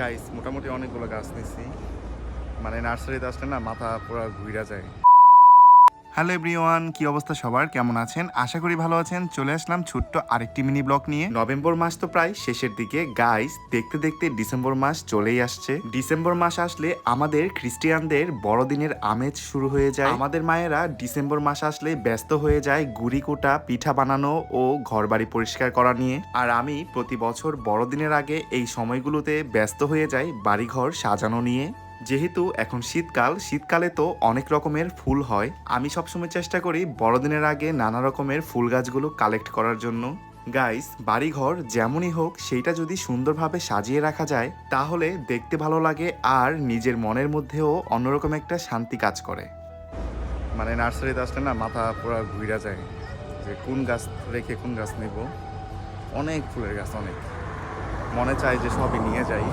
Guys মোটামুটি অনেকগুলো গাছ নিছি, মানে নার্সারিতে আসলে না মাথা পুরো ঘুরে যায়। হ্যালো এভরিওয়ান, কি অবস্থা সবার, কেমন আছেন? আশা করি ভালো আছেন। চলে আসলাম ছোট্ট আরেকটি মিনি ব্লগ নিয়ে। নভেম্বর মাস তো প্রায় শেষের দিকে গাইস, দেখতে দেখতে ডিসেম্বর মাস চলেই আসছে। ডিসেম্বর মাস আসলে আমাদের খ্রিস্টিয়ানদের বড়দিনের আমেজ শুরু হয়ে যায়। আমাদের মায়েরা ডিসেম্বর মাস আসলে ব্যস্ত হয়ে যায় গুড়ি কোটা, পিঠা বানানো ও ঘরবাড়ি পরিষ্কার করা নিয়ে। আর আমি প্রতি বছর বড়দিনের আগে এই সময়গুলোতে ব্যস্ত হয়ে যাই বাড়িঘর সাজানো নিয়ে। যেহেতু এখন শীতকালে তো অনেক রকমের ফুল হয়, আমি সবসময় চেষ্টা করি বড়দিনের আগে নানা রকমের ফুল গাছগুলো কালেক্ট করার জন্য। গাইস, বাড়িঘর যেমনই হোক সেইটা যদি সুন্দরভাবে সাজিয়ে রাখা যায় তাহলে দেখতে ভালো লাগে আর নিজের মনের মধ্যেও অন্যরকম একটা শান্তি কাজ করে। মানে নার্সারিতে আসলে না মাথা পুরো ঘুরে যায় যে কোন গাছ রেখে কোন গাছ নেব। অনেক ফুলের গাছ, অনেক, মনে চায় যে সবই নিয়ে যাই।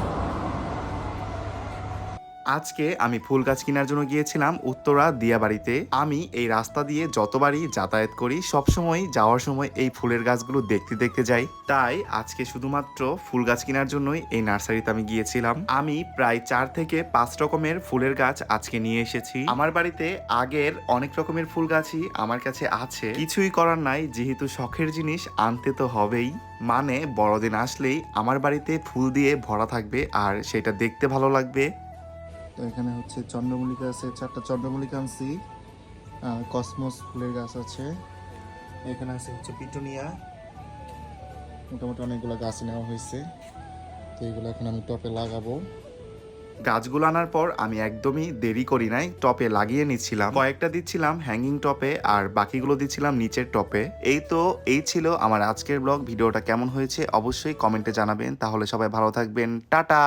আজকে আমি ফুল গাছ কেনার জন্য গিয়েছিলাম উত্তরা দিয়াবাড়িতে। আমি এই রাস্তা দিয়ে যতবারই যাতায়াত করি সবসময় যাওয়ার সময় এই ফুলের গাছগুলো দেখতে দেখতে যাই। তাই আজকে শুধুমাত্র ফুল গাছ কেনার জন্যই এই নার্সারিতে আমি গিয়েছিলাম। আমি প্রায় 4 থেকে 5 রকমের ফুলের গাছ আজকে নিয়ে এসেছি। আমার বাড়িতে আগের অনেক রকমের ফুল গাছই আমার কাছে আছে, কিছুই করার নাই, যেহেতু শখের জিনিস আনতে তো হবেই। মানে বড়দিন আসলেই আমার বাড়িতে ফুল দিয়ে ভরা থাকবে আর সেটা দেখতে ভালো লাগবে। তো এখানে হচ্ছে চন্দ্রমল্লিকা আছে, 4টা চন্দ্রমল্লিকা আনছি। কসমস ফুলের গাছ আছে। এখানে আছে হচ্ছে পিটুনিয়া। মোটামুটি অনেকগুলো গাছ নেওয়া হয়েছে, তো এগুলো এখন আমি টপে লাগাবো। গাছগুলো আনার পর আমি একদমই দেরি করি নাই, টপে লাগিয়ে নিচ্ছিলাম। কয়েকটা দিচ্ছিলাম হ্যাঙ্গিং টপে আর বাকিগুলো দিচ্ছিলাম নিচের টপে। এই ছিল আমার আজকের ব্লগ। ভিডিওটা কেমন হয়েছে অবশ্যই কমেন্টে জানাবেন। তাহলে সবাই ভালো থাকবেন, টাটা।